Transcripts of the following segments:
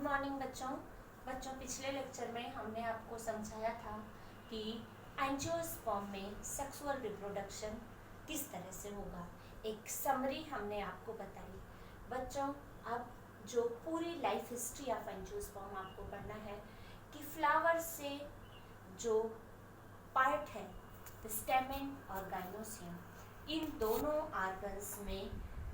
Good morning बच्चों पिछले lecture में हमने आपको समझाया था कि एंजियोस्पर्म में सेक्सुअल रिप्रोडक्शन किस तरह से होगा। एक समरी हमने आपको बताई। बच्चों अब जो पूरी लाइफ हिस्ट्री ऑफ एंजियोस्पर्म आपको पढ़ना है कि फ्लावर से जो पार्ट है स्टेमेन और गाइनोसियम, इन दोनों ऑर्गन्स में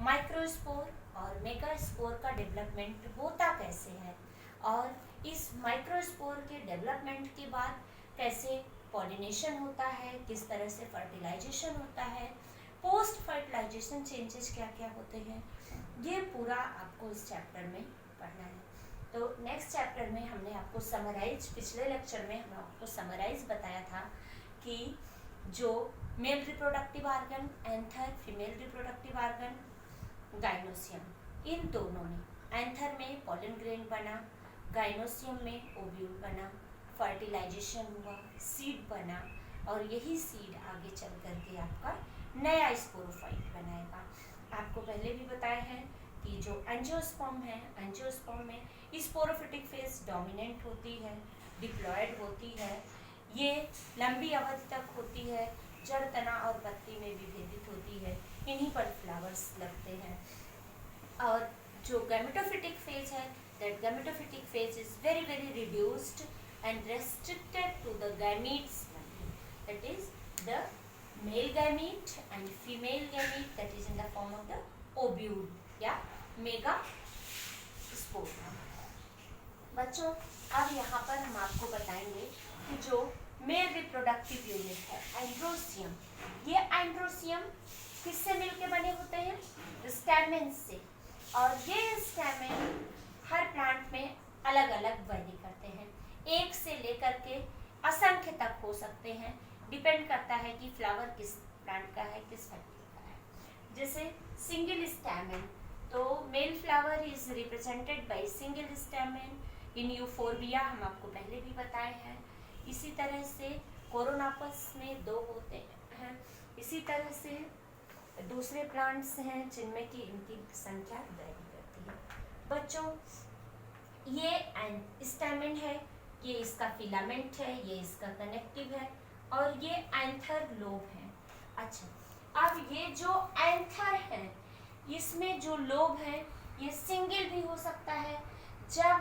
माइक्रोस्पोर और मेगास्पोर का डेवलपमेंट होता कैसे है, और इस माइक्रोस्पोर के डेवलपमेंट के बाद कैसे पॉलिनेशन होता है, किस तरह से फर्टिलाइजेशन होता है, पोस्ट फर्टिलाइजेशन चेंजेस क्या क्या होते हैं, ये पूरा आपको इस चैप्टर में पढ़ना है। तो नेक्स्ट चैप्टर में हमने आपको समराइज, पिछले लेक्चर में हमने आपको समराइज बताया था कि जो male reproductive organ anther, female reproductive organ gynoecium, इन दोनों ने एंथर में पॉलन ग्रेन बना, गाइनोसियम में ओव्यूल बना, फर्टिलाइजेशन हुआ, सीड बना, और यही सीड आगे चल करके आपका नया स्पोरोफाइट बनाएगा। आपको पहले भी बताया है कि जो एंजियोस्पर्म है, एंजियोस्पर्म में स्पोरोफिटिक फेज डोमिनेंट होती है, डिप्लॉयड होती है, ये लंबी अवधि तक होती है, जड़, तना और पत्ती में विभेदित होती है, इन्हीं पर फ्लावर्स लगते हैं। और जो गैमेटोफिटिक फेज है, that gametophytic phase is very very reduced and restricted to the gametes only, that is the male gamete and female gamete, that is in the form of the ovule या megaspore. बच्चों अब यहाँ पर हम आपको बताएंगे कि जो मेल रिप्रोडक्टिव यूनिट है एंड्रोसियम, ये एंड्रोसियम किससे मिलके बने होते हैं? स्टैमेन से, और ये स्टैमेन हर प्लांट में अलग अलग वैरी करते हैं, एक से लेकर के असंख्य तक हो सकते हैं, डिपेंड करता है कि फ्लावर किस प्लांट का है, किस फैमिली का है। जैसे सिंगल स्टैमेन, तो male flower is represented by single stamen in euphorbia, हम आपको पहले भी बताए हैं। इसी तरह से कोरोनापस में 2 होते हैं। इसी तरह से दूसरे प्लांट्स हैं जिनमें कि इनकी संख्या वैरी करती है। बच्चों ये स्टैमेन है, ये इसका फिलामेंट है, ये इसका कनेक्टिव है, और ये एंथर लोब है। अच्छा, अब ये जो एंथर है, इसमें जो लोब है ये सिंगल भी हो सकता है। जब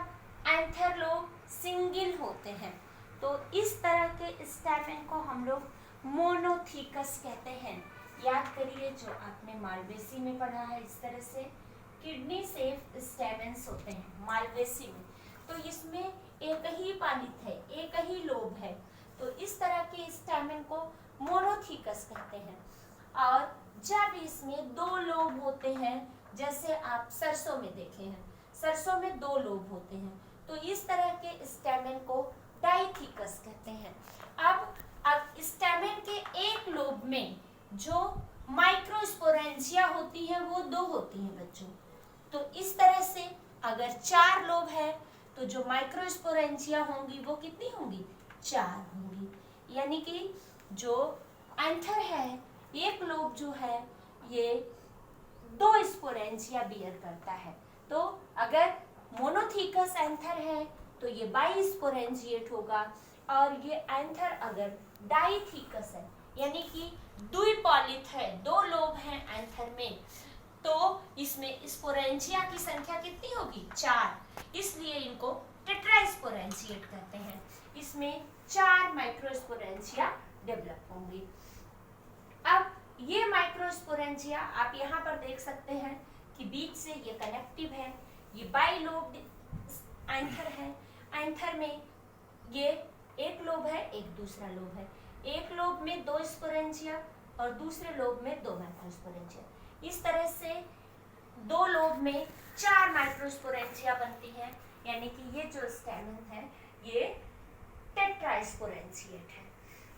एंथर लोब सिंगल होते हैं तो इस तरह के स्टैमेन को हम लोग मोनोथीकस कहते हैं। याद करिए जो आपने मालवेसी में पढ़ा है, इस तरह से किडनी शेप स्टैमेन्स होते हैं मालवेसी में, तो इसमें एक ही पालित है, एक ही लोब है, तो इस तरह के स्टैमेन को मोनोथीकस कहते हैं। और जब इसमें 2 लोब होते हैं, जैसे आप सरसों में देखे हैं, सरसों में 2 लोब होते हैं, तो इस तरह के स्टैमेन को डाइथीकस कहते हैं। अब स्टैमेन के एक लोब में जो माइक्रोस्पोरेंजिया होती है वो 2 होती हैं बच्चों। तो इस तरह से अगर 4 लोब है तो जो माइक्रोस्पोरेंजिया होंगी वो कितनी होंगी? 4 होंगी। यानी कि जो एंथर है, एक लोब जो है ये 2 स्पोरेंजिया बियर करता है। तो अगर मोनोथीकस एंथर है तो ये बाइस्पोरेंजिएट होगा, और ये एंथर अगर डाइथीकस है यानी कि द्विपॉलित है, 2 लोब हैं एंथर में, तो इसमें स्पोरेंजिया की संख्या कितनी होगी? 4, इसलिए इनको टेट्रास्पोरेंजिएट कहते हैं। इसमें 4 माइक्रोस्पोरेंजिया डेवलप होंगी। अब ये माइक्रोस्पोरेंजिया आप यहाँ पर देख सकते हैं कि बीच से ये कनेक्टिव है, ये बाइलोब एंथर है। एंथर में ये एक लोब है, एक दूसरा लोब है, एक लोब में 2 स्पोरेंजिया और दूसरे लोब में 2 माइक्रोस्पोरेंजिया। इस तरह से 2 लोब में 4 माइक्रोस्पोरेंजिया बनती है, यानी कि ये जो स्टैमेन है ये टेट्रास्पोरेंजिएट है।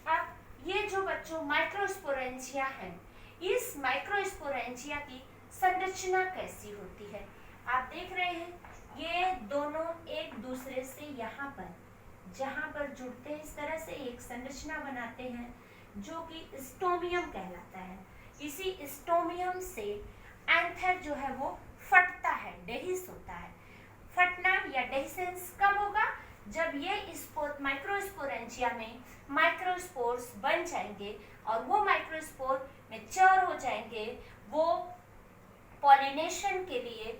अब ये जो बच्चों माइक्रोस्पोरेंजिया है, इस माइक्रोस्पोरेंजिया की संरचना कैसी होती है? आप देख रहे हैं ये दोनों एक दूसरे से यहाँ पर जहाँ पर जुड़ते हैं, इस तरह से एक संरचना बनाते हैं जो कि स्टोमियम कहलाता है। इसी स्टोमियम से एंथर जो है वो फटता है, डेहिस होता है। फटना या डेhiscence कब होगा? जब ये स्पोर माइक्रोस्पोरेंजिया में माइक्रोस्पोर्स बन जाएंगे और वो माइक्रोस्पोर मैच्योर हो जाएंगे, वो पॉलिनेशन के लिए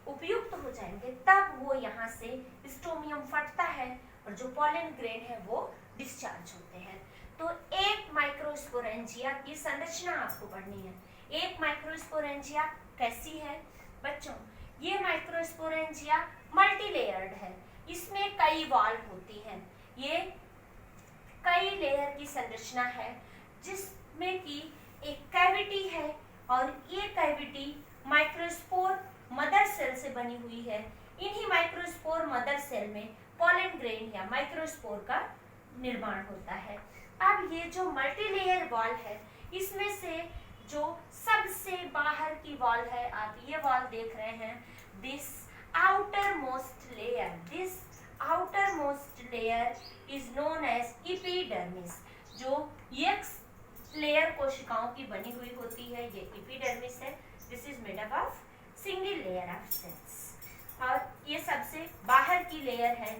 उपयुक्त हो जाएंगे, तब वो यहाँ से स्टोमियम फटता है और जो पॉलन ग्रेन है वो डिस्चार्ज होते हैं। तो एक माइक्रोस्पोरेंजिया की संरचना आपको पढ़नी है। एक माइक्रोस्पोरेंजिया कैसी है बच्चों? ये माइक्रोस्पोरेंजिया मल्टीलेयर्ड है, इसमें कई वॉल होती हैं। ये कई लेयर की संरचना है जिसमें कि एक कैविटी है और ये कैविटी माइक्रोस्पोर मदर सेल से बनी हुई है। इन्हीं माइक्रोस्पोर मदर सेल में पॉलन ग्रेन या माइक्रोस्पोर का निर्माण होता है। अब ये जो मल्टीलेयर वॉल है, इसमें से जो सबसे बाहर की वॉल है, आप ये वॉल देख रहे हैं, this outermost layer is known as epidermis। जो ये लेयर कोशिकाओं की बनी हुई होती है, ये एपिडर्मिस है। This is made up of single layer of cells, और ये सबसे बाहर की लेयर है।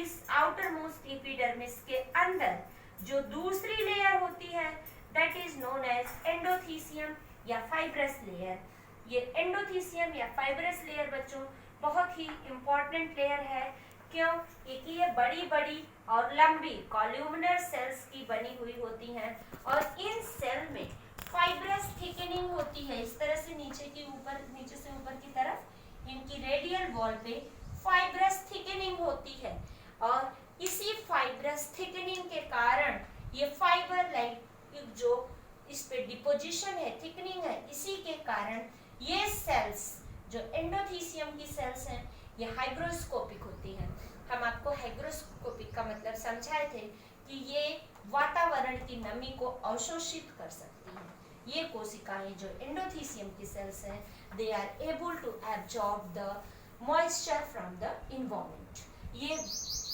इस आउटर मोस्ट एपिडर्मिस के अंदर जो दूसरी लेयर होती है, that is known as endothecium या फाइब्रस लेयर। ये एंडोथीसियम या फाइब्रस लेयर बच्चों बहुत ही इंपॉर्टेंट लेयर है। क्यों? क्योंकि ये बड़ी बड़ी और लंबी कॉल्यूमिनर सेल्स की बनी हुई होती हैं और इन सेल में फाइब्रस थिकनिंग होती है। इस तरह से नीचे से ऊपर की तरफ इनकी रेडियल वॉल पे फाइब्रस थिकनिंग होती है, और इसी फाइब्रस थिकनिंग के कारण ये फाइबर लाइक जो इस पे डिपोजिशन है, थिकनिंग है, इसी के कारण ये सेल्स जो एंडोथीसियम की सेल्स हैं, ये हाइग्रोस्कोपिक होती हैं। हम आपको हाइग्रोस्कोपिक का मतलब समझाए थे कि ये वातावरण की नमी को अवशोषित कर सकती हैं। ये कोशिकाएं जो एंडोथीसियम की सेल्स हैं, they are able to absorb the moisture from the environment. ये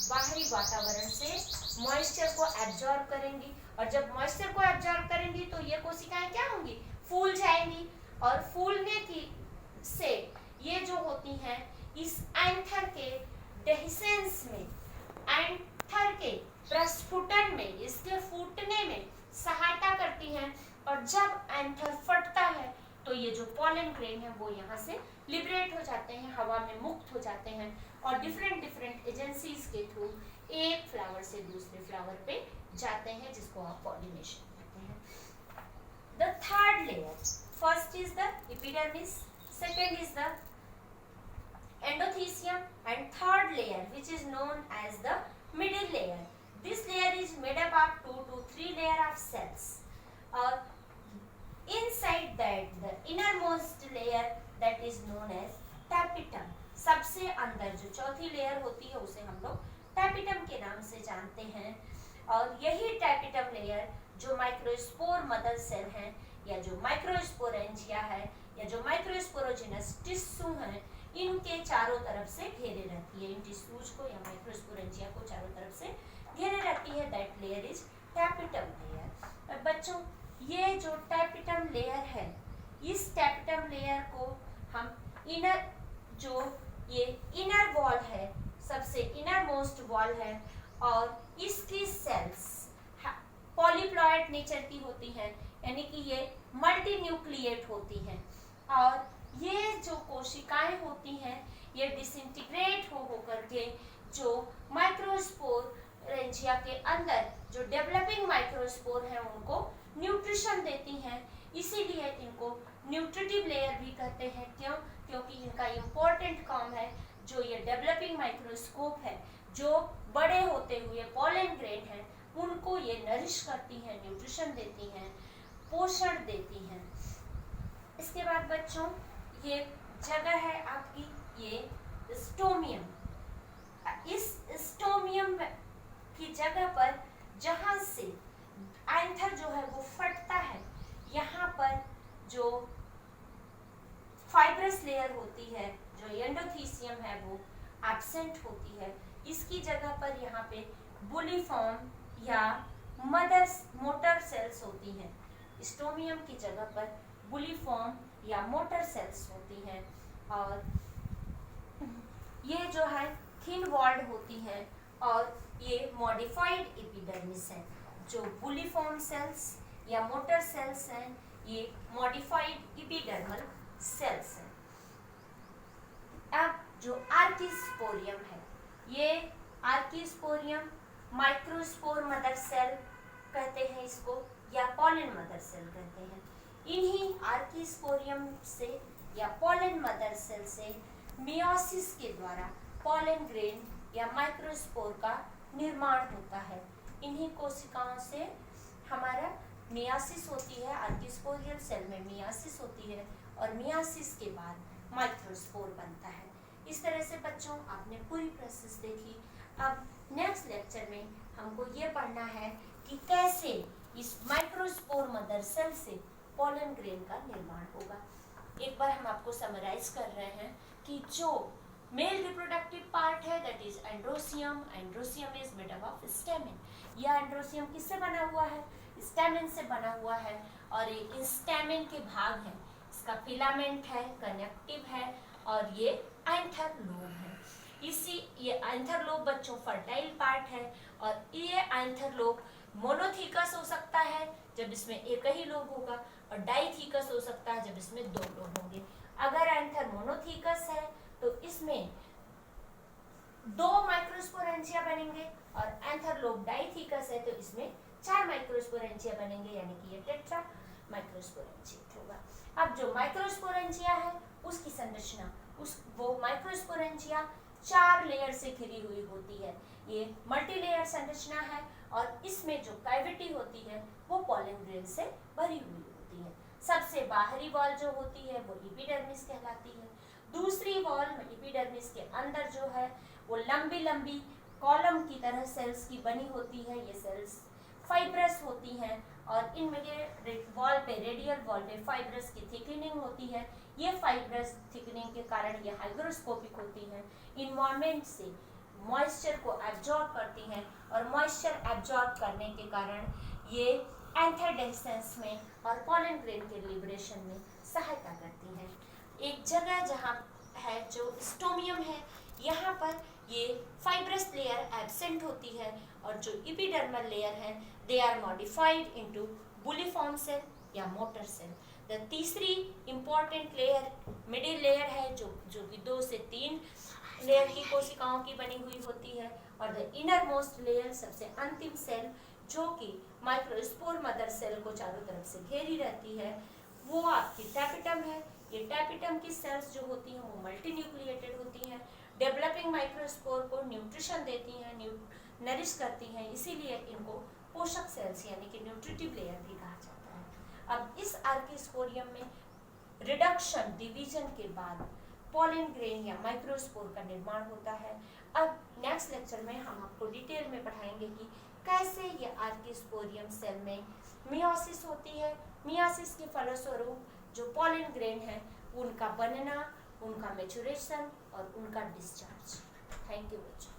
बाहरी वातावरण से मॉइस्चर को एब्जॉर्ब करेंगी, और जब मॉइस्चर को एब्जॉर्ब करेंगी तो ये कोशिकाएं क्या होंगी? फूल जाएंगी, और फूलने की से ये जो होती हैं इस एंथर के डेhiscence में, एंथर के प्रस्फुटन में, इसके फूटने में सहायता करती हैं। और जब एंथर फटता है तो ये जो पॉलन ग्रेन है वो यहाँ से लिबरेट हो जाते हैं, हवा में मुक्त हो जाते हैं, और डिफरेंट एजेंसीज के थ्रू एक फ्लावर से दूसरे फ्लावर पे जाते हैं, जिसको आप पॉलिनेशन कहते हैं। The third layer, first is the epidermis, second is the endothecium, and third layer which is known as the middle layer. This layer is made up of 2 to 3 layer of cells, or inside that the innermost layer that is known as tapetum। सबसे अंदर जो चौथी layer होती है उसे हम लोग tapetum के नाम से जानते हैं, और यही टैपिटम लेयर जो माइक्रोस्पोर मदर सेल है, या जो माइक्रोस्पोरेंजिया है, या जो माइक्रोस्पोरोजिनस टिश्यू हैं, इनके चारों तरफ से घेरे रहती है। इन टिश्यूज को या माइक्रोस्पोरेंजिया को चारों तरफ से घेरे रहती है। That layer is tapetum layer. बच्चों, ये जो टैपिटम लेयर है, इस टैपिटम लेयर को हम इनर, जो ये इनर वॉल है, सबसे इनर मोस्ट वॉल है, और इसकी सेल्स पॉलीप्लॉइड नेचर की होती हैं, यानी कि ये मल्टी न्यूक्लिएट होती हैं, और ये जो कोशिकाएं होती हैं ये डिसइंटीग्रेट हो करके जो माइक्रोस्पोरेंजिया के अंदर जो डेवलपिंग माइक्रोस्पोर हैं उनको न्यूट्रिशन देती हैं। इसीलिए इनको न्यूट्रिटिव लेयर भी कहते हैं। क्यों? क्योंकि इनका इम्पोर्टेंट काम है, जो ये डेवलपिंग माइक्रोस्कोप है, जो बड़े होते हुए पॉलन ग्रेन है, उनको ये नरिश करती हैं, न्यूट्रिशन देती हैं, पोषण देती हैं। इसके बाद बच्चों, ये जगह है आपकी, ये स्टोमियम। इस स्टोमियम की जगह पर जहाँ से एंथर जो है वो फटता है, यहाँ पर जो फाइब्रस लेयर होती है, जो एंडोथीसियम है, वो एब्सेंट होती है। इसकी जगह पर यहाँ पे बुलिफॉर्म या मोटर सेल्स होती हैं। स्टोमियम की जगह पर बुलिफॉर्म या मोटर सेल्स होती हैं, और ये जो है थिन वॉल्ड होती हैं और ये मॉडिफाइड एपिडर्मिस है। जो बुलिफॉर्म सेल्स या मोटर सेल्स हैं ये मॉडिफाइड एपिडर्मल सेल्स हैं। अब जो आर्किस्पोरियम है, ये आर्किस्पोरियम माइक्रोस्पोर मदर सेल कहते हैं इसको, या पॉलन मदर सेल कहते हैं। इन्हीं आर्किस्पोरियम से या पॉलन मदर सेल से मियोसिस के द्वारा पॉलन ग्रेन या माइक्रोस्पोर का निर्माण होता है। इन्हीं कोशिकाओं से हमारा मियोसिस होती है, आर्किस्पोरियल सेल में मियोसिस होती है और मियोसिस के बाद माइक्रोस्पोर बनता है। इस तरह से बच्चों आपने पूरी प्रोसेस देखी। अब नेक्स्ट लेक्चर में हमको ये पढ़ना है कि कैसे इस माइक्रोस्पोर मदर सेल से पॉलन ग्रेन का निर्माण होगा। एक बार हम आपको समराइज कर रहे हैं कि जो मेल रिप्रोडक्टिव पार्ट है that is androecium. Androecium is made up of stamen. यह एंड्रोसियम किससे बना हुआ है? स्टेमेन से बना हुआ है और ये स्टेमेन के भाग हैं। इसका फिलामेंट है, कनेक्टिव है और ये एंथर लोब है। ये एंथर लोब बच्चों फर्टाइल पार्ट है और ये एंथर लोब मोनोथीकस हो सकता है जब इसमें एक ही लोब होगा और डाइथीकस हो सकता है जब इसमें दो लोब होंगे। अगर एंथर मोनोथीकस है तो इसमें दो माइक्रोस्पोरेंचिया बनेंगे और एंथर लोब डाइथीकस है तो इसमें 4 माइक्रोस्पोरेंचिया बनेंगे, यानी कि ये टेट्रा माइक्रोस्पोरेंचिया होगा। अब जो माइक्रोस्पोरेंचिया है उसकी संरचना, वो माइक्रोस्पोरेंचिया 4 लेयर से घिरी हुई होती है। ये मल्टीलेयर संरचना है और इसमें जो कैविटी होती है वो पॉलन ग्रेन से भरी हुई होती है। सबसे बाहरी वॉल जो होती है वो एपिडर्मिस कहलाती है। दूसरी वॉल एपिडर्मिस के अंदर जो है वो लंबी लंबी कॉलम की तरह सेल्स की बनी होती है। ये सेल्स फाइब्रस होती हैं और इनमें वॉल पे, रेडियल वॉल पे फाइब्रस की थिकनिंग होती है। ये फाइब्रस थिकनिंग के कारण ये हाइग्रोस्कोपिक होती हैं। इन्वायरमेंट से मॉइस्चर को एब्जॉर्ब करती हैं और मॉइस्चर एब्जॉर्ब करने के कारण ये एंथरडेसेंस में और पॉलन ग्रेन के लिबरेशन में सहायता करती हैं। एक जगह जहाँ है जो स्टोमियम है, यहाँ पर ये फाइब्रस लेयर एब्सेंट होती है और जो एपिडर्मल लेयर है they are modified into bulliform cell या मोटर सेल। द तीसरी इंपॉर्टेंट लेयर मिडिल लेयर है जो कि 2 से 3 लेयर की कोशिकाओं की बनी हुई होती है और द इनर मोस्ट लेयर सबसे अंतिम सेल जो कि माइक्रोस्पोर मदर सेल को चारों तरफ से घेरी रहती है वो आपकी टैपिटम है। ये टैपिटम की सेल्स जो होती हैं वो मल्टीन्यूक्लिएटेड होती हैं, डेवलपिंग माइक्रोस्पोर को न्यूट्रिशन देती हैं, नरिश करती हैं, इसीलिए इनको पोषक सेल्स यानी कि न्यूट्रिटिव लेयर भी कहा जाता है। अब इस आर्किस्पोरियम में रिडक्शन डिवीजन के बाद पॉलन ग्रेन या माइक्रोस्पोर का निर्माण होता है। अब नेक्स्ट लेक्चर में हम आपको डिटेल में पढ़ाएंगे कि कैसे ये आर्किस्पोरियम सेल में मियोसिस होती है। मियोसिस के फलस्वरूप जो पॉलन ग्रेन है उनका बनना, उनका मैच्योरेशन और उनका डिस्चार्ज। थैंक यू बच्चों।